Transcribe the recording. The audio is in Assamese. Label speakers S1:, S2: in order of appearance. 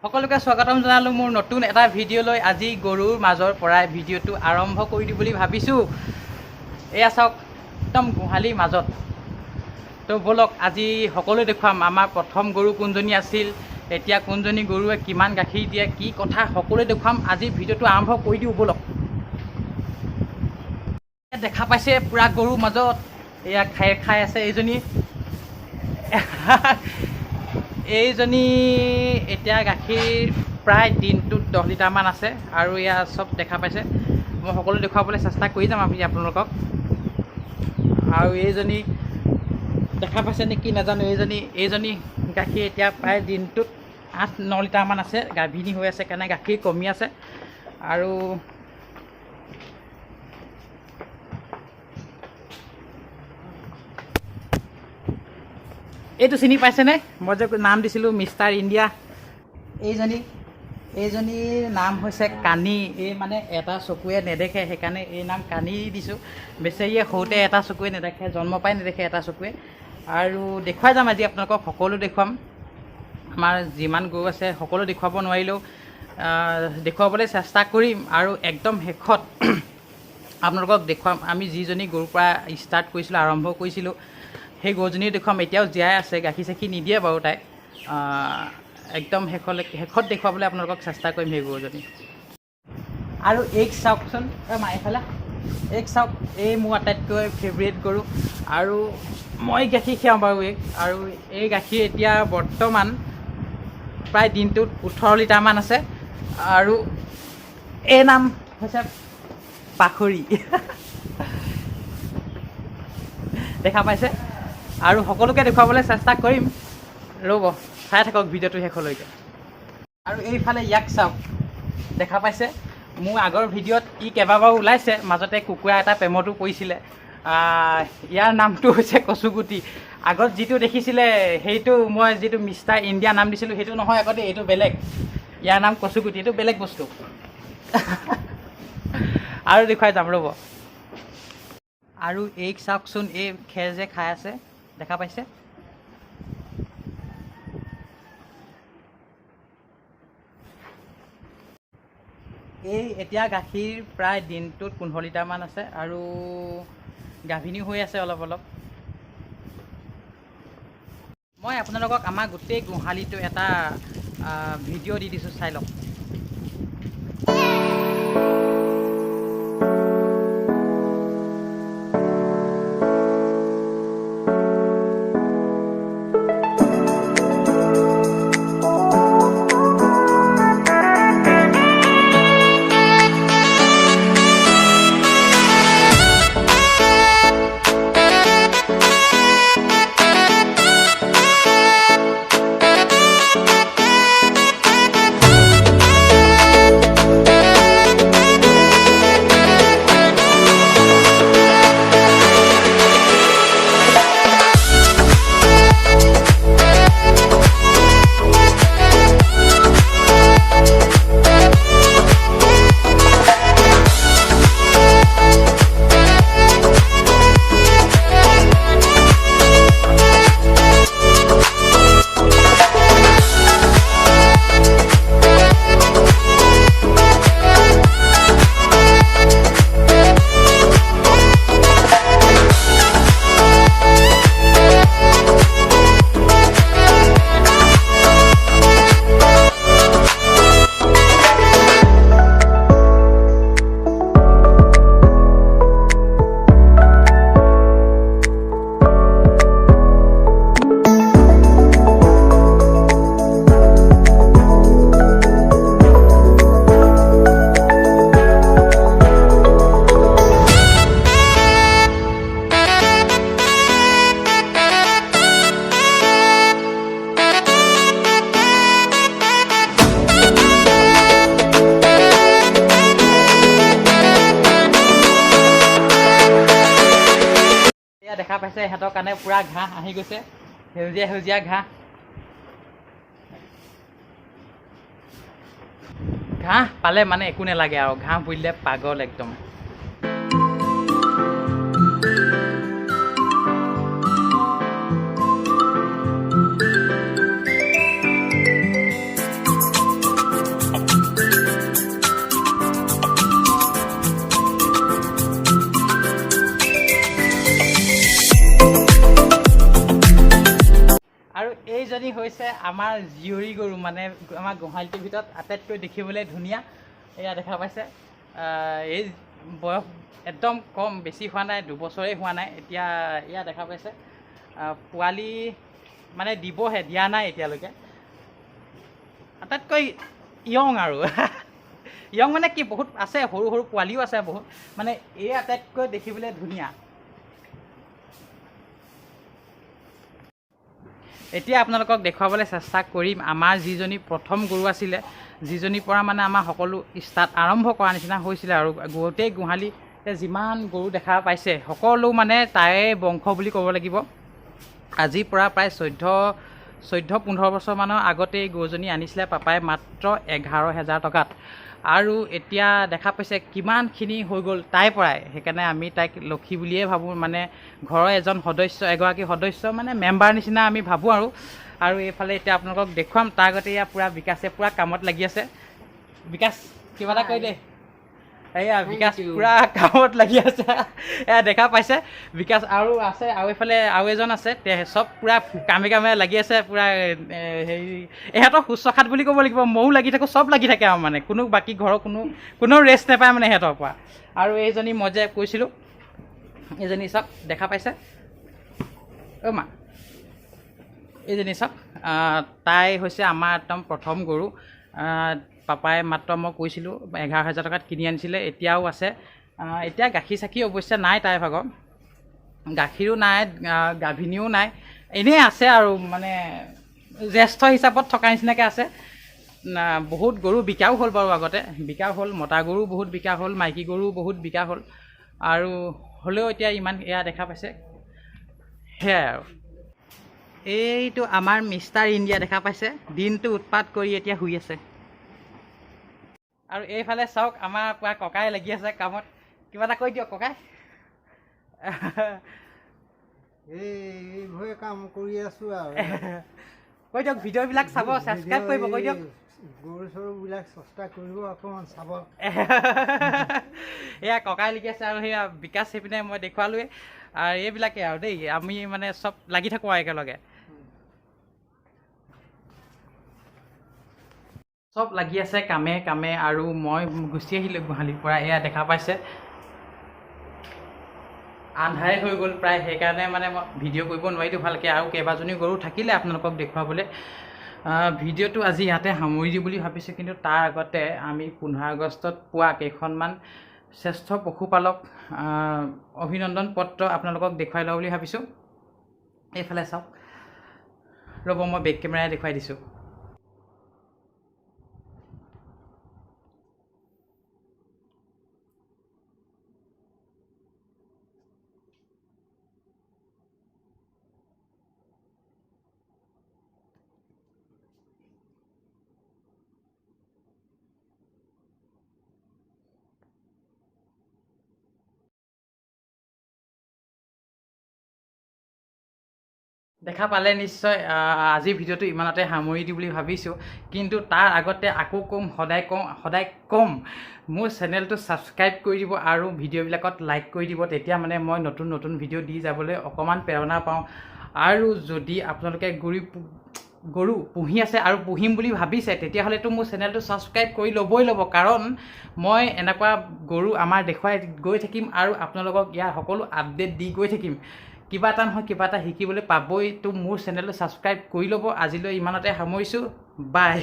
S1: সকলোকে স্বাগতম জনালোঁ মোৰ নতুন এটা ভিডিঅ'লৈ। আজি গৰুৰ মাজৰ পৰাই ভিডিঅ'টো আৰম্ভ কৰি দিম বুলি ভাবিছোঁ। এয়া চাওক, একদম গোহালিৰ মাজত। তো বলক আজি সকলোৱে দেখুৱাম আমাৰ প্ৰথম গৰু কোনজনী আছিল, এতিয়া কোনজনী গৰুৱে কিমান গাখীৰ দিয়ে, কি কথা সকলোৱে দেখুৱাম। আজি ভিডিঅ'টো আৰম্ভ কৰি দিওঁ বলক। দেখা পাইছে পূৰা গৰুৰ মাজত এয়া খাই আছে এইজনী এতিয়া গাখীৰ প্ৰায় দিনটোত 10 লিটাৰমান আছে আৰু এয়া চব দেখা পাইছে। মই সকলো দেখুৱাবলৈ চেষ্টা কৰি যাম আপোনালোকক। আৰু এইজনী দেখা পাইছে নেকি নাজানো, এইজনী গাখীৰ এতিয়া প্ৰায় দিনটোত 8-9 লিটাৰমান আছে, গাভিনী হৈ আছে কাৰণে গাখীৰ কমি আছে। আৰু এইটো চিনি পাইছেনে? মই যে নাম দিছিলোঁ মিষ্টাৰ ইণ্ডিয়া। এইজনীৰ নাম হৈছে কানি। এই মানে এটা চকুৱে নেদেখে, সেইকাৰণে এই নাম কানি দিছোঁ। বেচেৰীয়ে সৰুতে এটা চকুৱে নেদেখে, জন্ম পাই নেদেখে এটা চকুৱে। আৰু দেখুৱাই যাম আজি আপোনালোকক, সকলো দেখুৱাম। আমাৰ যিমান গৰু আছে সকলো দেখুৱাব নোৱাৰিলেও দেখুৱাবলৈ চেষ্টা কৰিম। আৰু একদম শেষত আপোনালোকক দেখুৱাম আমি যিজনী গৰুৰ পৰা ষ্টাৰ্ট কৰিছিলোঁ, আৰম্ভ কৰিছিলোঁ, সেই গৰুজনী দেখুৱাম। এতিয়াও জীয়াই আছে, গাখীৰ চাখীৰ নিদিয়ে বাৰু তাই। একদম শেষত দেখুৱাবলৈ আপোনালোকক চেষ্টা কৰিম সেই গৰুজনী। আৰু এইক চাওকচোন, এইফালে এইক চাওক, এই মোৰ আটাইতকৈ ফেভৰেট গৰু। আৰু মই গাখীৰ খীৰাওঁ বাৰু এইক। আৰু এই গাখীৰ এতিয়া বৰ্তমান প্ৰায় দিনটোত 18 লিটাৰমান আছে। আৰু এই নাম হৈছে পাখৰি। দেখা পাইছে? আৰু সকলোকে দেখুৱাবলৈ চেষ্টা কৰিম, ৰ'ব চাই থাকক ভিডিঅ'টো শেষলৈকে। আৰু এইফালে ইয়াক চাওক, দেখা পাইছে? মোৰ আগৰ ভিডিঅ'ত ই কেইবাবাৰো ওলাইছে, মাজতে কুকুৰা এটা প্ৰেমতো পৰিছিলে। ইয়াৰ নামটো হৈছে কচুগুটি। আগত যিটো দেখিছিলে সেইটো মই যিটো মিষ্টাৰ ইণ্ডিয়া নাম দিছিলোঁ সেইটো নহয় আগতে, এইটো বেলেগ। ইয়াৰ নাম কচুগুটি, এইটো বেলেগ বস্তু। আৰু দেখুৱাই যাম ৰ'ব। আৰু এইক চাওকচোন, এই খেৰ যে খাই আছে, দেখা পাইছে? এই এতিয়া গাখীৰ প্ৰায় দিনটোত 15 লিটাৰমান আছে আৰু গাভিনী হৈ আছে অলপ অলপ। মই আপোনালোকক আমাৰ গোটেই গোহালিটো এটা ভিডিঅ' দি দিছোঁ, চাই লওক। দেখা পাইছে সিহঁতৰ কাৰণে পূৰা ঘাঁহ আহি গৈছে, সেউজীয়া সেউজীয়া ঘাঁহ। ঘাঁহ পালে মানে একো নালাগে আৰু, ঘাঁহ বুলিলে পাগল একদম। আমাৰ জীয়ৰী গৰু মানে আমাৰ গোহালিটোৰ ভিতৰত আটাইতকৈ দেখিবলৈ ধুনীয়া। এয়া দেখা পাইছে এই বয়স একদম কম, বেছি হোৱা নাই, 2 বছৰেই হোৱা নাই। এতিয়া এয়া দেখা পাইছে পোৱালি মানে দিবহে, দিয়া নাই এতিয়ালৈকে। আটাইতকৈ য়ং আৰু য়ং মানে কি, বহুত আছে, সৰু সৰু পোৱালিও আছে বহুত, মানে এই আটাইতকৈ দেখিবলৈ ধুনীয়া। এতিয়া আপোনালোকক দেখুৱাবলৈ চেষ্টা কৰিম আমাৰ যিজনী প্ৰথম গৰু আছিলে, যিজনীৰ পৰা মানে আমাৰ সকলো আৰম্ভ কৰা নিচিনা হৈছিলে। আৰু গোটেই গোহালিতে যিমান গৰু দেখা পাইছে সকলো মানে তাৰে বংশ বুলি ক'ব লাগিব। আজিৰ পৰা প্ৰায় 14-15 বছৰমানৰ আগতে এই গৰুজনী আনিছিলে পাপাই মাত্ৰ 11,000 টকাত। আৰু এতিয়া দেখা পাইছে কিমানখিনি হৈ গ'ল তাইৰ পৰাই। সেইকাৰণে আমি তাইক লক্ষী বুলিয়ে ভাবোঁ, মানে ঘৰৰ এগৰাকী সদস্য মানে মেম্বাৰ নিচিনা আমি ভাবোঁ। আৰু এইফালে এতিয়া আপোনালোকক দেখুৱাম, তাৰ আগতে এয়া পূৰা বিকাশে পূৰা কামত লাগি আছে। বিকাশ কিবা এটা কৈ দে। এয়া বিকাশ পূৰা কামত লাগি আছে, এয়া দেখা পাইছে বিকাশ। আৰু আছে, আৰু এইফালে আৰু এজন আছে, চব পূৰা কামে লাগি আছে পূৰা। হেৰি ইহঁতৰ শুশ্ৰূষাত বুলি ক'ব লাগিব, ময়ো লাগি থাকোঁ, চব লাগি থাকে আৰু মানে কোনো বাকী ঘৰৰ কোনো ৰেষ্ট নাপায় মানে সিহঁতৰ পৰা। আৰু এইজনী মই যে কৈছিলোঁ, এইজনী চাওক দেখা পাইছে অ' মা, এইজনী চাওক, তাই হৈছে আমাৰ একদম প্ৰথম গৰু। পাপাই মাত্ৰ মই কৈছিলোঁ 11,000 টকাত কিনি আনিছিলে, এতিয়াও আছে। এতিয়া গাখীৰ চাখীৰ অৱশ্যে নাই তাইৰ ভাগৰ, গাখীৰো নাই, গাভিনীও নাই, এনেই আছে আৰু মানে জ্যেষ্ঠ হিচাপত থকা নিচিনাকৈ আছে। বহুত গৰু বিকাও হ'ল বাৰু, আগতে বিকা হ'ল, মতা গৰু বহুত বিকা হ'ল, মাইকী গৰু বহুত বিকা হ'ল। আৰু হ'লেও এতিয়া ইমান এয়া দেখা পাইছে, সেয়াই আৰু। এইটো আমাৰ মিষ্টাৰ ইণ্ডিয়া দেখা পাইছে, দিনটো উৎপাত কৰি এতিয়া শুই আছে। আৰু এইফালে চাওক আমাৰ পুৰা ককাই লাগি আছে কামত। কিবা এটা কৈ দিয়ক ককাই।
S2: এইবোৰে কাম কৰি আছোঁ আৰু
S1: কৈ দিয়ক, ভিডিঅ'বিলাক চাব, ছাবস্ক্ৰাইব কৰিব, কৈ দিয়ক।
S2: গৰু চৰুবিলাক চেষ্টা কৰিব অকণমান চাব।
S1: এয়া ককাই লাগি আছে, আৰু সেয়া বিকাশ সেইপিনে মই দেখুৱালোৱেই। আৰু এইবিলাকে আৰু দেই, আমি মানে চব লাগি থাকোঁ আৰু একেলগে। চব লাগি আছে কামে। আৰু মই গুচি আহিলোঁ গোহালিৰ পৰা। এয়া দেখা পাইছে আন্ধাৰে হৈ গ'ল প্ৰায়, সেইকাৰণে মানে মই ভিডিঅ' কৰিব নোৱাৰিলোঁ ভালকৈ। আৰু কেইবাজনী গৰু থাকিলে আপোনালোকক দেখুৱাবলৈ। ভিডিঅ'টো আজি ইয়াতে সামৰি দিওঁ বুলি ভাবিছোঁ, কিন্তু তাৰ আগতে আমি 15 আগষ্টত পোৱা কেইখনমান শ্ৰেষ্ঠ পশুপালক অভিনন্দন পত্ৰ আপোনালোকক দেখুৱাই লওঁ বুলি ভাবিছোঁ। এইফালে চাওক, ৰ'ব মই বেক কেমেৰাই দেখুৱাই দিছোঁ। দেখা পালে নিশ্চয়। আজিৰ ভিডিঅ'টো ইমানতে সামৰি দিওঁ বুলি ভাবিছোঁ, কিন্তু তাৰ আগতে আকৌ সদায় কম মোৰ চেনেলটো ছাবস্ক্ৰাইব কৰি দিব আৰু ভিডিঅ'বিলাকত লাইক কৰি দিব। তেতিয়া মানে মই নতুন ভিডিঅ' দি যাবলৈ অকণমান প্ৰেৰণা পাওঁ। আৰু যদি আপোনালোকে গৰু পুহি আছে আৰু পুহিম বুলি ভাবিছে, তেতিয়াহ'লেতো মোৰ চেনেলটো ছাবস্ক্ৰাইব কৰি ল'ব, কাৰণ মই এনেকুৱা গৰু আমাৰ দেখুৱাই গৈ থাকিম আৰু আপোনালোকক ইয়াৰ সকলো আপডেট দি গৈ থাকিম। কিবা এটা নহয় কিবা এটা শিকিবলৈ পাবই। তো মোৰ চেনেলটো ছাবস্ক্ৰাইব কৰি ল'ব। আজিলৈ ইমানতে সামৰিছোঁ, বাই।